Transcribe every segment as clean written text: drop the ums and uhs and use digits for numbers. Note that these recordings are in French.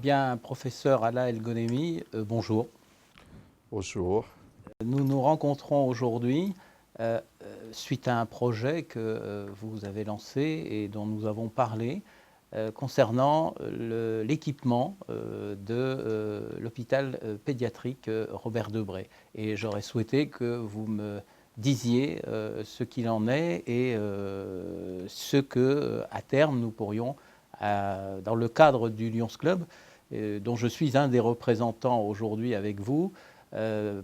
Bien, professeur Ala El Ghonémi, bonjour. Bonjour. Nous nous rencontrons aujourd'hui suite à un projet que vous avez lancé et dont nous avons parlé concernant l'équipement de l'hôpital pédiatrique Robert Debré. Et j'aurais souhaité que vous me disiez ce qu'il en est et ce que, à terme, nous pourrions, dans le cadre du Lions Club, dont je suis un des représentants aujourd'hui avec vous,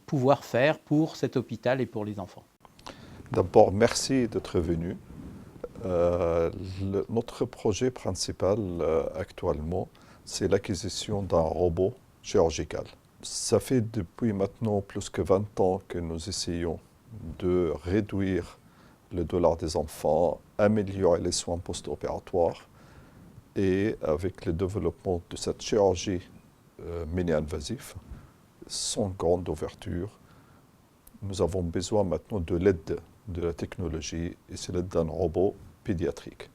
pouvoir faire pour cet hôpital et pour les enfants. D'abord, merci d'être venu. Notre projet principal actuellement, c'est l'acquisition d'un robot chirurgical. Ça fait depuis maintenant plus que 20 ans que nous essayons de réduire le dollar des enfants, améliorer les soins post-opératoires. Et avec le développement de cette chirurgie mini-invasive, sans grande ouverture, nous avons besoin maintenant de l'aide de la technologie et c'est l'aide d'un robot pédiatrique.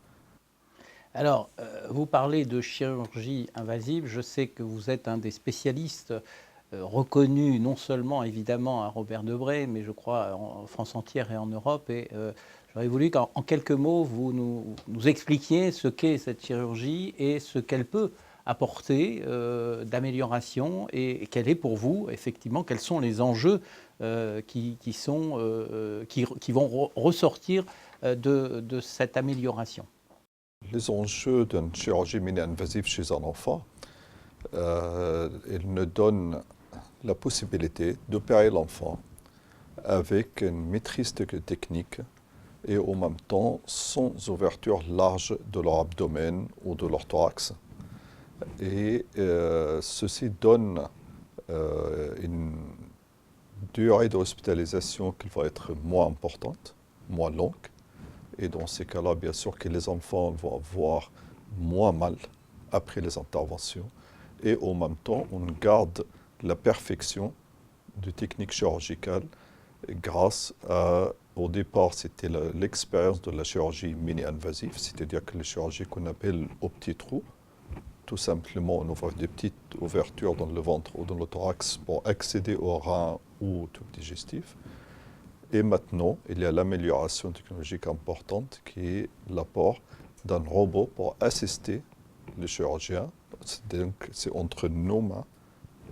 Alors, vous parlez de chirurgie invasive. Je sais que vous êtes un des spécialistes reconnus, non seulement évidemment à Robert Debré, mais je crois en France entière et en Europe. Et j'aurais voulu qu'en quelques mots, vous nous expliquiez ce qu'est cette chirurgie et ce qu'elle peut apporter d'amélioration et quel est pour vous, effectivement, quels sont les enjeux qui vont ressortir de cette amélioration. Les enjeux d'une chirurgie mini-invasive chez un enfant, ils nous donnent la possibilité d'opérer l'enfant avec une maîtrise technique et en même temps sans ouverture large de leur abdomen ou de leur thorax. Et ceci donne une durée d'hospitalisation qui va être moins importante, moins longue. Et dans ces cas-là, bien sûr que les enfants vont avoir moins mal après les interventions. Et en même temps, on garde la perfection de technique chirurgicale grâce à, au départ, c'était l'expérience de la chirurgie mini-invasive, c'est-à-dire que la chirurgie qu'on appelle au petit trou, tout simplement, on ouvre des petites ouvertures dans le ventre ou dans le thorax pour accéder au rein ou au tube digestif. Et maintenant, il y a l'amélioration technologique importante qui est l'apport d'un robot pour assister le chirurgien. Donc, c'est entre nos mains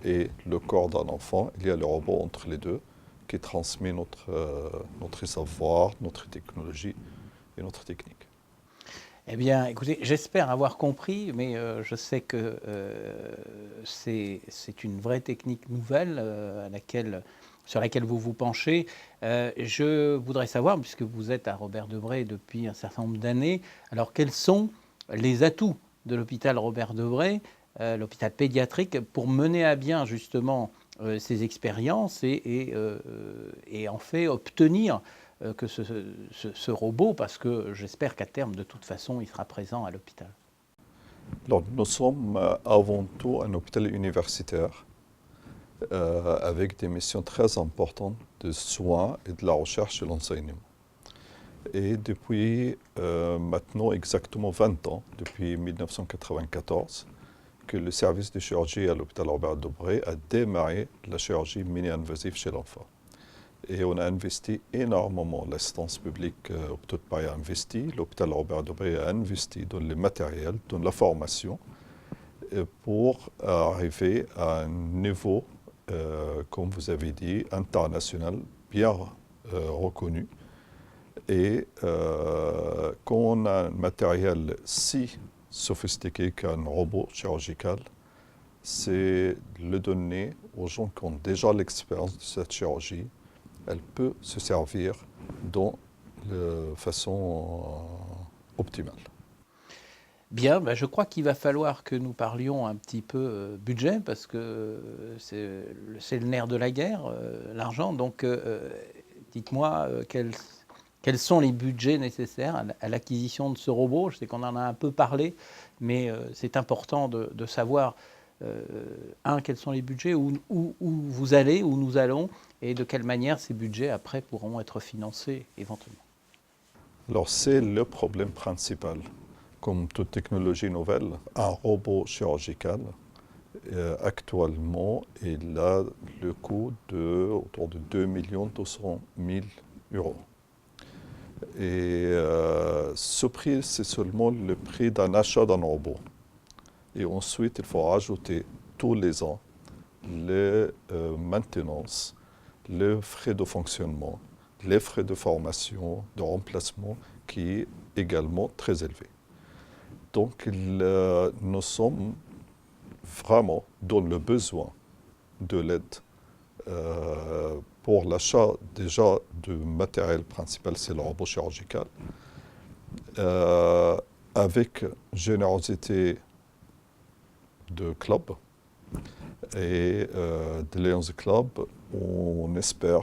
et le corps d'un enfant. Il y a le robot entre les deux qui transmet notre savoir, notre technologie et notre technique. Eh bien, écoutez, j'espère avoir compris, mais je sais que c'est une vraie technique nouvelle sur laquelle vous vous penchez. Je voudrais savoir, puisque vous êtes à Robert Debré depuis un certain nombre d'années, alors quels sont les atouts de l'hôpital Robert Debré, l'hôpital pédiatrique, pour mener à bien justement ces expériences et en fait obtenir que ce robot, parce que j'espère qu'à terme, de toute façon, il sera présent à l'hôpital. Alors, nous sommes avant tout un hôpital universitaire avec des missions très importantes de soins et de la recherche et l'enseignement. Et depuis maintenant exactement 20 ans, depuis 1994, que le service de chirurgie à l'hôpital Robert Debré a démarré la chirurgie mini-invasive chez l'enfant. Et on a investi énormément, l'assistance publique Hôpitaux de Paris a investi, l'hôpital Robert Debré a investi dans le matériel, dans la formation, pour arriver à un niveau, comme vous avez dit, international, bien reconnu. Et quand on a un matériel si sophistiqué qu'un robot chirurgical, c'est le donner aux gens qui ont déjà l'expérience de cette chirurgie. Elle peut se servir de façon optimale. Bien, ben je crois qu'il va falloir que nous parlions un petit peu budget, parce que c'est le nerf de la guerre, l'argent. Donc, dites-moi quels sont les budgets nécessaires à l'acquisition de ce robot. Je sais qu'on en a un peu parlé, mais c'est important de savoir, quels sont les budgets, où vous allez, où nous allons, et de quelle manière ces budgets, après, pourront être financés éventuellement. Alors, c'est le problème principal. Comme toute technologie nouvelle, un robot chirurgical Actuellement, il a le coût de autour de 2 200 000 euros. Et ce prix, c'est seulement le prix d'un achat d'un robot. Et ensuite, il faut rajouter tous les ans les maintenances, les frais de fonctionnement, les frais de formation, de remplacement, qui est également très élevé. Donc, nous sommes vraiment dans le besoin de l'aide pour l'achat déjà du matériel principal, c'est le robot chirurgical, avec générosité de club et de Lions Club, on espère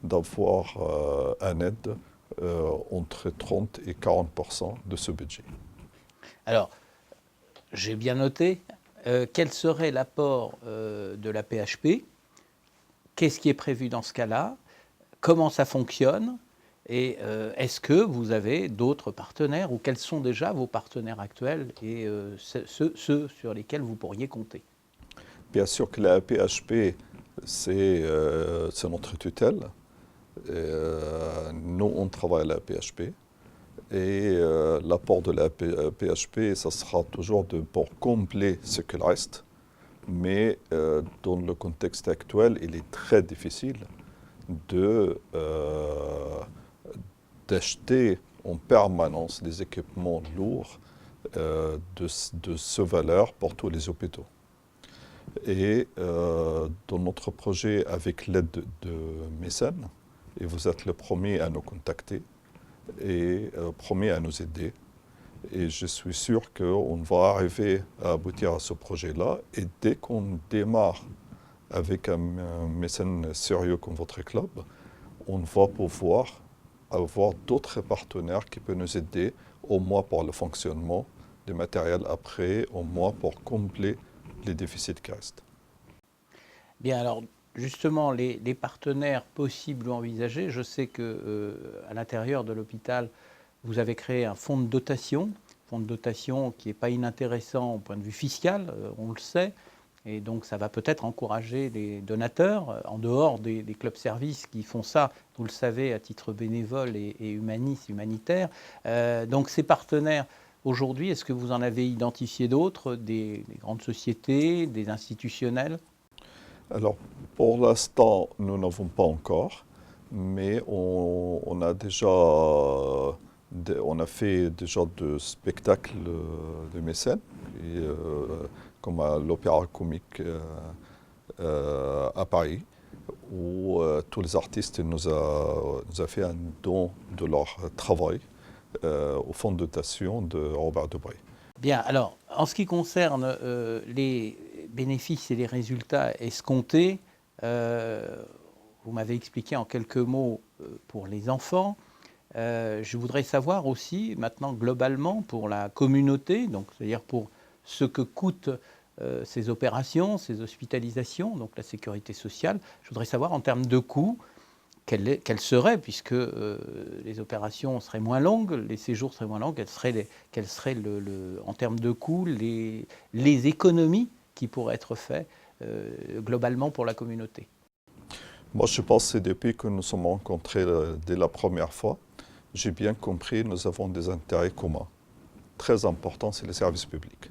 d'avoir un aide entre 30 et 40% de ce budget. Alors, j'ai bien noté. Quel serait l'apport de la PHP? Qu'est-ce qui est prévu dans ce cas-là? Comment ça fonctionne? Et est-ce que vous avez d'autres partenaires ou quels sont déjà vos partenaires actuels et ceux sur lesquels vous pourriez compter? Bien sûr que la PHP, c'est notre tutelle. Nous, on travaille à la PHP. Et l'apport de la PHP, ça sera toujours pour combler ce qu'il reste. Mais dans le contexte actuel, il est très difficile d'acheter en permanence des équipements lourds de ce valeur pour tous les hôpitaux. Et dans notre projet, avec l'aide de mécènes, et vous êtes le premier à nous contacter, et premier à nous aider. Et je suis sûr qu'on va arriver à aboutir à ce projet-là. Et dès qu'on démarre avec un mécène sérieux comme votre club, on va pouvoir avoir d'autres partenaires qui peuvent nous aider, au moins pour le fonctionnement du matériel après, au moins pour combler les déficits qui restent. Bien, alors justement, les partenaires possibles ou envisagés, je sais que à l'intérieur de l'hôpital, vous avez créé un fonds de dotation qui n'est pas inintéressant au point de vue fiscal, on le sait, et donc ça va peut-être encourager les donateurs, en dehors des clubs services qui font ça, vous le savez, à titre bénévole et humanitaire. Donc ces partenaires, aujourd'hui, est-ce que vous en avez identifié d'autres, des grandes sociétés, des institutionnels? Alors, pour l'instant, nous n'avons pas encore, mais on a fait déjà des spectacles de mécènes, comme à l'Opéra Comique à Paris, où tous les artistes nous ont fait un don de leur travail au fonds de dotation de Robert Debré. Bien, alors, en ce qui concerne les bénéfices et les résultats escomptés, vous m'avez expliqué en quelques mots pour les enfants. Je voudrais savoir aussi, maintenant, globalement, pour la communauté, donc c'est-à-dire pour ce que coûtent ces opérations, ces hospitalisations, donc la sécurité sociale, je voudrais savoir en termes de coûts, quelles seraient, puisque les opérations seraient moins longues, les séjours seraient moins longs, quelles seraient en termes de coûts les économies qui pourraient être faites globalement pour la communauté? Moi, je pense que c'est depuis que nous sommes rencontrés dès la première fois, j'ai bien compris que nous avons des intérêts communs. Très important, c'est les services publics.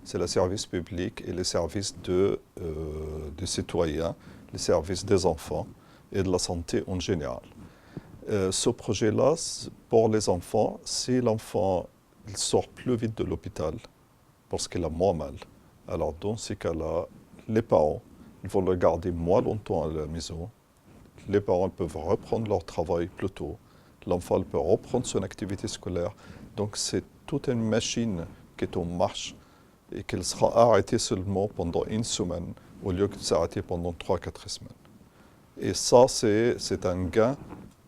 C'est le service public et les services des citoyens, les services des enfants et de la santé en général. Ce projet-là, pour les enfants, si l'enfant sort plus vite de l'hôpital parce qu'il a moins mal, alors dans ces cas-là, les parents ils vont le garder moins longtemps à la maison. Les parents peuvent reprendre leur travail plus tôt. L'enfant peut reprendre son activité scolaire. Donc c'est toute une machine qui est en marche et qu'elle sera arrêtée seulement pendant une semaine au lieu de s'arrêter pendant 3-4 semaines. Et ça, c'est un gain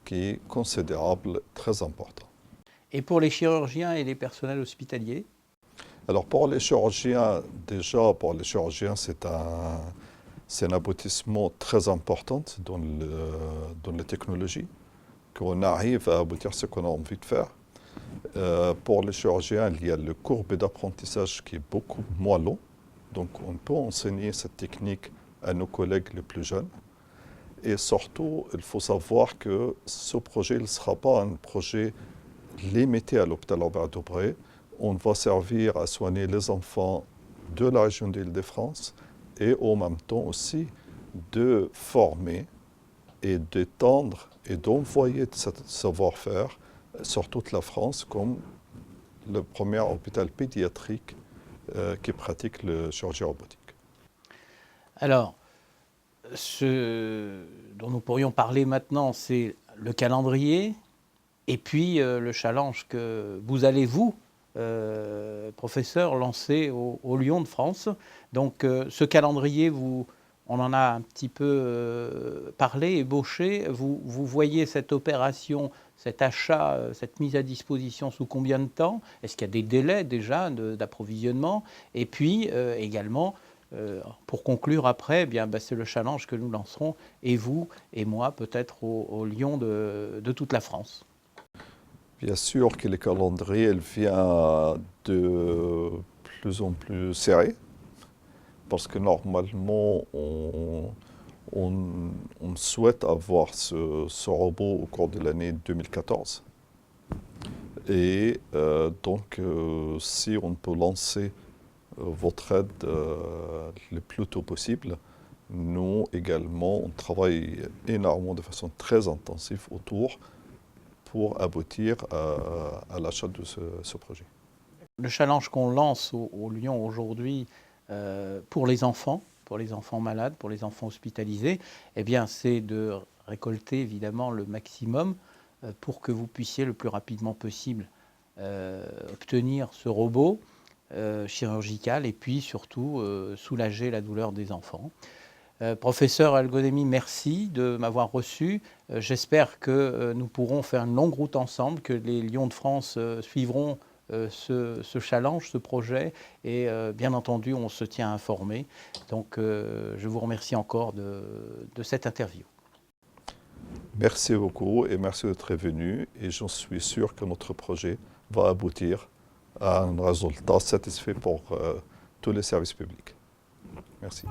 qui est considérable, très important. Et pour les chirurgiens et les personnels hospitaliers? Alors pour les chirurgiens, déjà, c'est un aboutissement très important dans les technologies, qu'on arrive à aboutir à ce qu'on a envie de faire. Pour les chirurgiens, il y a le courbe d'apprentissage qui est beaucoup moins long. Donc on peut enseigner cette technique à nos collègues les plus jeunes. Et surtout, il faut savoir que ce projet ne sera pas un projet limité à l'hôpital Albert Daubré. On va servir à soigner les enfants de la région d'Île-de-France et en même temps aussi de former et d'étendre et d'envoyer ce savoir-faire sur toute la France comme le premier hôpital pédiatrique qui pratique le chirurgie robotique. Alors, ce dont nous pourrions parler maintenant, c'est le calendrier et puis le challenge que vous allez, professeur, lancer au Lion de France. Donc ce calendrier, on en a un petit peu parlé, ébauché. Vous voyez cette opération, cet achat, cette mise à disposition sous combien de temps? Est-ce qu'il y a des délais déjà d'approvisionnement? Et puis également, pour conclure après, c'est le challenge que nous lancerons, et vous et moi, peut-être au Lion de toute la France. Bien sûr que le calendrier vient de plus en plus serré, parce que normalement, on souhaite avoir ce robot au cours de l'année 2014. Et donc, si on peut lancer votre aide le plus tôt possible, nous également, on travaille énormément de façon très intensive autour pour aboutir à l'achat de ce projet. Le challenge qu'on lance au Lion aujourd'hui pour les enfants malades, pour les enfants hospitalisés, eh bien, c'est de récolter évidemment le maximum pour que vous puissiez le plus rapidement possible obtenir ce robot chirurgical et puis surtout soulager la douleur des enfants. Professeur Algodemi, merci de m'avoir reçu. J'espère que nous pourrons faire une longue route ensemble, que les Lions de France suivront ce challenge, ce projet, et bien entendu, on se tient informé. Donc, je vous remercie encore de cette interview. Merci beaucoup et merci d'être venu. Et j'en suis sûr que notre projet va aboutir à un résultat satisfait pour tous les services publics. Merci.